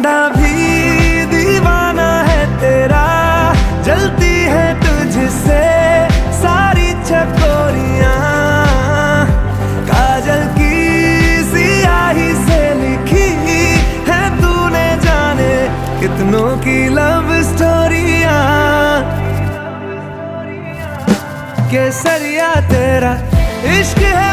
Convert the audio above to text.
मुखड़ा भी दीवाना है तेरा, जलती है तुझसे सारी चकोरियां, काजल की सियाही से लिखी है तूने जाने कितनों की लव स्टोरियां। केसरिया तेरा इश्क है